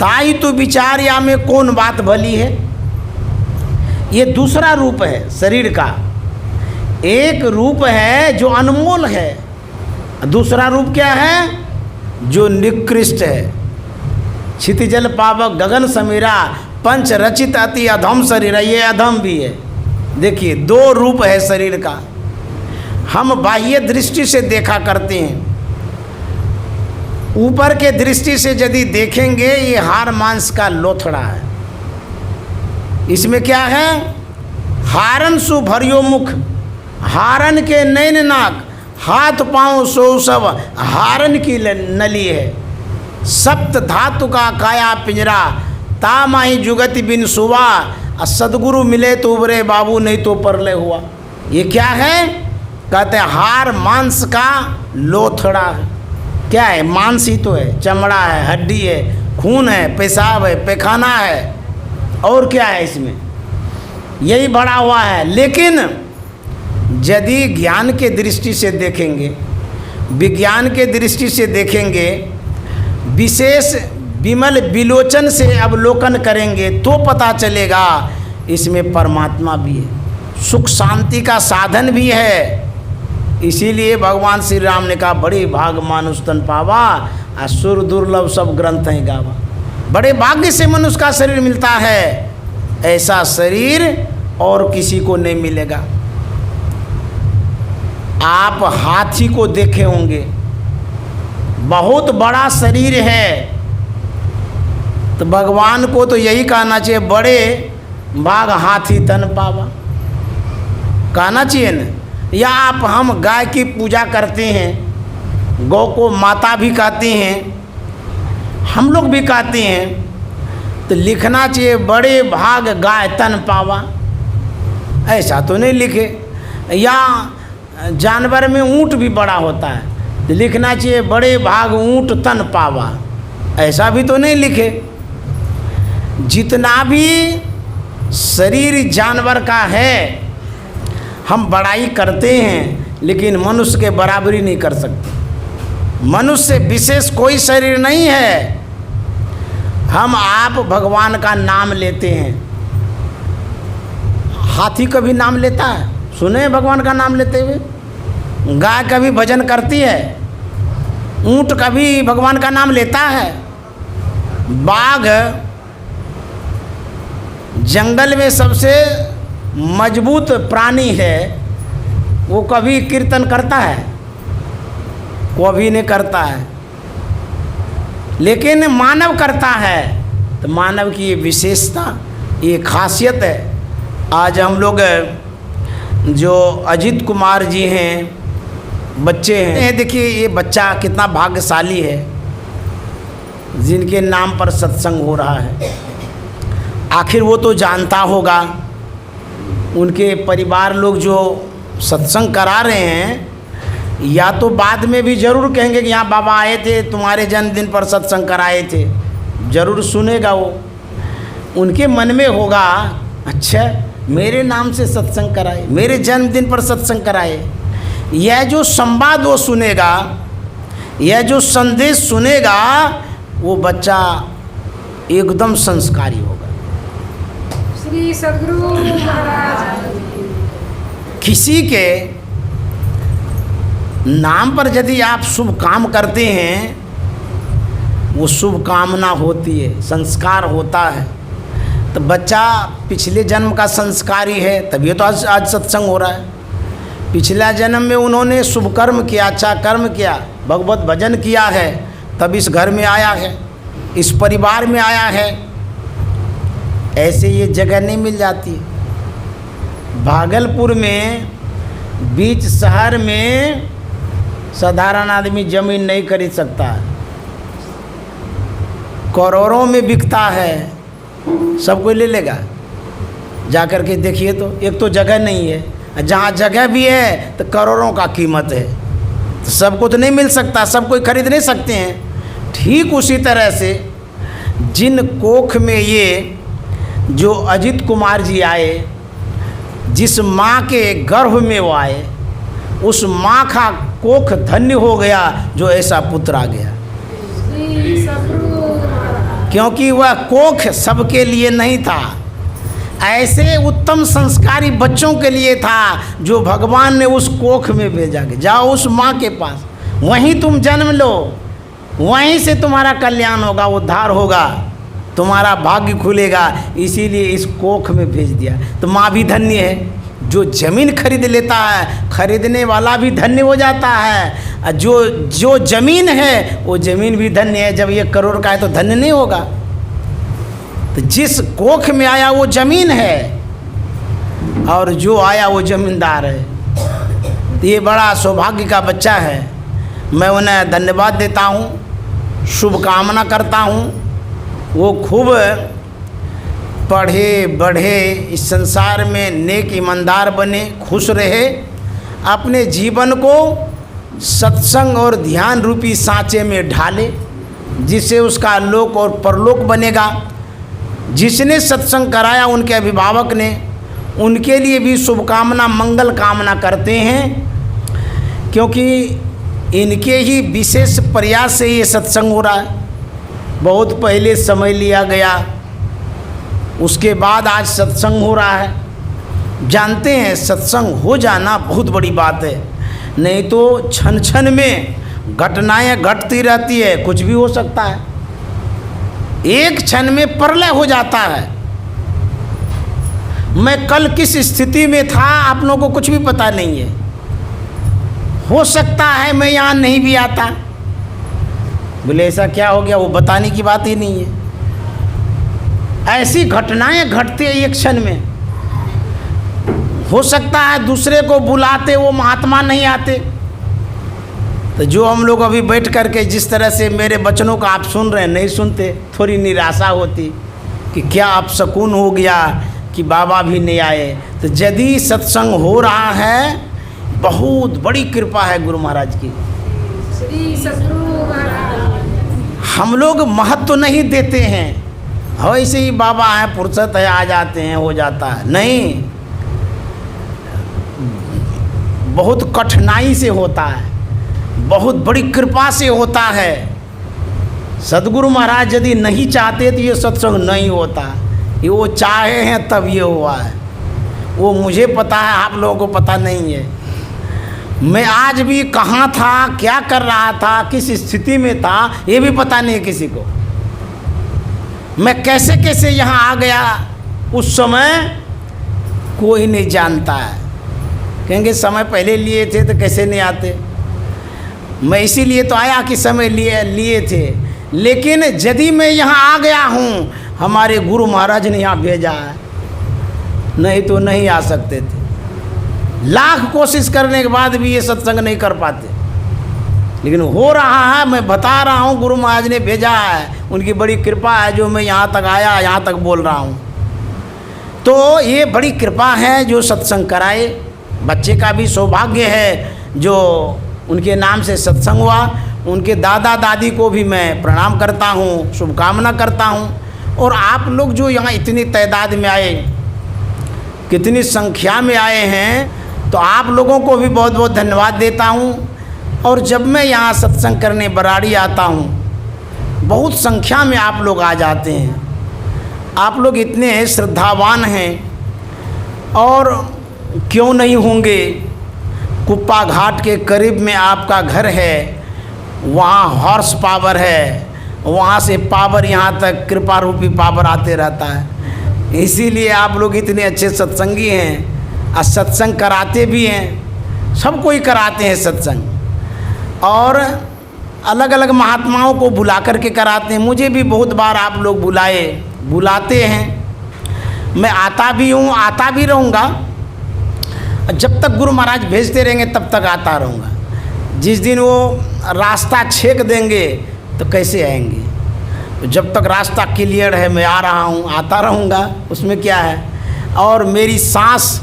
ताई तो विचारिया में कौन बात भली है। ये दूसरा रूप है शरीर का। एक रूप है जो अनमोल है, दूसरा रूप क्या है? जो निकृष्ट है। क्षितिजल पावक गगन समीरा, पंच रचित अति अधम शरीर, ये अधम भी है। देखिए, दो रूप है शरीर का। हम बाह्य दृष्टि से देखा करते हैं, ऊपर के दृष्टि से यदि देखेंगे, ये हाड़ मांस का लोथड़ा है। इसमें क्या है? हारन सु भरियो मुख, हारन के नैन नाक, हाथ पांव सो सब हारन की नली है। सप्त धातु का काया पिंजरा, तामाही जुगति बिन सुवा, सदगुरु मिले तो उबरे बाबू, नहीं तो परले हुआ। ये क्या है? कहते हैं हार मांस का लोथड़ा है। क्या है? मांस ही तो है, चमड़ा है, हड्डी है, खून है, पेशाब है, पैखाना है, और क्या है इसमें? यही भरा हुआ है। लेकिन यदि ज्ञान के दृष्टि से देखेंगे, विज्ञान के दृष्टि से देखेंगे, विशेष विमल विलोचन से अवलोकन करेंगे, तो पता चलेगा इसमें परमात्मा भी है, सुख शांति का साधन भी है। इसीलिए भगवान श्री राम ने कहा, बड़े भाग मानुष तन पावा, असुर दुर्लभ सब ग्रंथ हैं गावा। बड़े भाग्य से मनुष्य का शरीर मिलता है। ऐसा शरीर और किसी को नहीं मिलेगा। आप हाथी को देखे होंगे, बहुत बड़ा शरीर है, तो भगवान को तो यही कहना चाहिए, बड़े भाग हाथी तन पावा, कहना चाहिए न। या आप हम गाय की पूजा करते हैं, गौ को माता भी कहते हैं, हम लोग भी कहते हैं, तो लिखना चाहिए बड़े भाग गाय तन पावा, ऐसा तो नहीं लिखे। या जानवर में ऊँट भी बड़ा होता है, तो लिखना चाहिए बड़े भाग ऊँट तन पावा, ऐसा भी तो नहीं लिखे। जितना भी शरीर जानवर का है हम बड़ाई करते हैं, लेकिन मनुष्य के बराबरी नहीं कर सकते। मनुष्य से विशेष कोई शरीर नहीं है। हम आप भगवान का नाम लेते हैं, हाथी का भी नाम लेता है, सुने भगवान का नाम लेते हुए। गाय का भी भजन करती है, ऊँट का भी भगवान का नाम लेता है। बाघ जंगल में सबसे मजबूत प्राणी है, वो कभी कीर्तन करता है? कभी नहीं करता है, लेकिन मानव करता है। तो मानव की ये विशेषता, ये खासियत है। आज हम लोग जो अजित कुमार जी हैं, बच्चे हैं, देखिए ये बच्चा कितना भाग्यशाली है जिनके नाम पर सत्संग हो रहा है। आखिर वो तो जानता होगा, उनके परिवार लोग जो सत्संग करा रहे हैं, या तो बाद में भी ज़रूर कहेंगे कि यहाँ बाबा आए थे, तुम्हारे जन्मदिन पर सत्संग कराए थे, ज़रूर सुनेगा वो। उनके मन में होगा, अच्छा मेरे नाम से सत्संग कराए, मेरे जन्मदिन पर सत्संग कराए। यह जो संवाद वो सुनेगा, यह जो संदेश सुनेगा, वो बच्चा एकदम संस्कारी होगा। श्री सद्गुरु महाराज। किसी के नाम पर यदि आप शुभ काम करते हैं, वो शुभ कामना होती है, संस्कार होता है। तो बच्चा पिछले जन्म का संस्कारी है, तभी तो आज सत्संग हो रहा है। पिछला जन्म में उन्होंने शुभ कर्म किया, अच्छा कर्म किया, भगवत भजन किया है, तब इस घर में आया है, इस परिवार में आया है। ऐसे ये जगह नहीं मिल जाती। भागलपुर में बीच शहर में साधारण आदमी ज़मीन नहीं खरीद सकता है, करोड़ों में बिकता है, सब कोई ले लेगा। जा कर के देखिए तो एक तो जगह नहीं है, जहाँ जगह भी है तो करोड़ों का कीमत है, तो सबको तो नहीं मिल सकता, सब कोई खरीद नहीं सकते हैं। ठीक उसी तरह से जिन कोख में ये जो अजित कुमार जी आए, जिस माँ के गर्भ में वो आए, उस माँ का कोख धन्य हो गया जो ऐसा पुत्र आ गया। क्योंकि वह कोख सबके लिए नहीं था, ऐसे उत्तम संस्कारी बच्चों के लिए था जो भगवान ने उस कोख में भेजा कि जाओ उस माँ के पास, वहीं तुम जन्म लो, वहीं से तुम्हारा कल्याण होगा, उद्धार होगा, तुम्हारा भाग्य खुलेगा। इसीलिए इस कोख में भेज दिया। तो माँ भी धन्य है, जो ज़मीन खरीद लेता है, खरीदने वाला भी धन्य हो जाता है। जो ज़मीन है वो ज़मीन भी धन्य है। जब 1 करोड़ का है तो धन्य नहीं होगा। तो जिस कोख में आया वो ज़मीन है, और जो आया वो ज़मींदार है। तो ये बड़ा सौभाग्य का बच्चा है। मैं उन्हें धन्यवाद देता हूँ, शुभकामना करता हूँ। वो खूब पढ़े बढ़े, इस संसार में नेक ईमानदार बने, खुश रहे, अपने जीवन को सत्संग और ध्यान रूपी सांचे में ढाले, जिससे उसका लोक और परलोक बनेगा। जिसने सत्संग कराया, उनके अभिभावक ने, उनके लिए भी शुभकामना मंगल कामना करते हैं, क्योंकि इनके ही विशेष प्रयास से ये सत्संग हो रहा है। बहुत पहले समय लिया गया, उसके बाद आज सत्संग हो रहा है। जानते हैं सत्संग हो जाना बहुत बड़ी बात है, नहीं तो क्षण क्षण में घटनाएं घटती रहती है, कुछ भी हो सकता है। एक क्षण में प्रलय हो जाता है। मैं कल किस स्थिति में था आप लोगों को कुछ भी पता नहीं है। हो सकता है मैं यहाँ नहीं भी आता। बोले ऐसा क्या हो गया? वो बताने की बात ही नहीं है। ऐसी घटनाएं घटती है एक क्षण में। हो सकता है दूसरे को बुलाते वो महात्मा नहीं आते। तो जो हम लोग अभी बैठ करके जिस तरह से मेरे वचनों का आप सुन रहे हैं, नहीं सुनते, थोड़ी निराशा होती कि क्या आप सकून हो गया कि बाबा भी नहीं आए। तो यदि सत्संग हो रहा है, बहुत बड़ी कृपा है गुरु महाराज की। श्री सद्गुरु महाराज। हम लोग महत्व नहीं देते हैं, ऐसे ही बाबा हैं, फुर्सत है, आ जाते हैं, हो जाता है। नहीं, बहुत कठिनाई से होता है, बहुत बड़ी कृपा से होता है। सद्गुरु महाराज यदि नहीं चाहते तो ये सत्संग नहीं होता। ये वो चाहे हैं तब ये हुआ है। वो मुझे पता है, आप लोगों को पता नहीं है। मैं आज भी कहाँ था, क्या कर रहा था, किस स्थिति में था, ये भी पता नहीं है किसी को। मैं कैसे कैसे यहाँ आ गया उस समय कोई नहीं जानता है। कहेंगे समय पहले लिए थे तो कैसे नहीं आते। मैं इसीलिए तो आया कि समय लिए थे। लेकिन यदि मैं यहाँ आ गया हूँ, हमारे गुरु महाराज ने यहाँ भेजा है, नहीं तो नहीं आ सकते थे। लाख कोशिश करने के बाद भी ये सत्संग नहीं कर पाते, लेकिन हो रहा है। मैं बता रहा हूँ, गुरु महाराज ने भेजा है, उनकी बड़ी कृपा है जो मैं यहाँ तक आया, यहाँ तक बोल रहा हूँ। तो ये बड़ी कृपा है जो सत्संग कराए। बच्चे का भी सौभाग्य है जो उनके नाम से सत्संग हुआ। उनके दादा दादी को भी मैं प्रणाम करता हूँ, शुभकामना करता हूँ। और आप लोग जो यहाँ इतनी तादाद में आए, कितनी संख्या में आए हैं, तो आप लोगों को भी बहुत बहुत धन्यवाद देता हूँ। और जब मैं यहाँ सत्संग करने बराड़ी आता हूँ, बहुत संख्या में आप लोग आ जाते हैं। आप लोग इतने श्रद्धावान हैं, और क्यों नहीं होंगे। कुप्पा घाट के करीब में आपका घर है, वहाँ हॉर्स पावर है, वहाँ से पावर यहाँ तक कृपा रूपी पावर आते रहता है। इसीलिए आप लोग इतने अच्छे सत्संगी हैं, और सत्संग कराते भी हैं। सब कोई कराते हैं सत्संग, और अलग अलग महात्माओं को बुला करके कराते हैं। मुझे भी बहुत बार आप लोग बुलाते हैं। मैं आता भी हूँ, आता भी रहूँगा। जब तक गुरु महाराज भेजते रहेंगे तब तक आता रहूँगा। जिस दिन वो रास्ता छेक देंगे तो कैसे आएंगे। तो जब तक रास्ता क्लियर है, मैं आ रहा हूँ, आता रहूँगा, उसमें क्या है। और मेरी सांस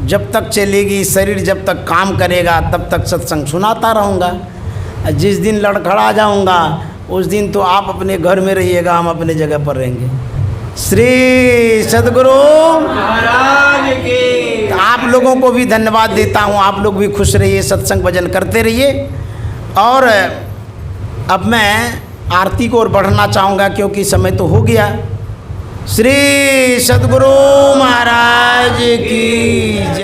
जब तक चलेगी, शरीर जब तक काम करेगा, तब तक सत्संग सुनाता रहूँगा। जिस दिन लड़खड़ा जाऊँगा उस दिन तो आप अपने घर में रहिएगा, हम अपने जगह पर रहेंगे। श्री सद्गुरु महाराज की। आप लोगों को भी धन्यवाद देता हूँ। आप लोग भी खुश रहिए, सत्संग भजन करते रहिए। और अब मैं आरती को और बढ़ना चाहूँगा, क्योंकि समय तो हो गया। श्री सद्गुरु महाराज की।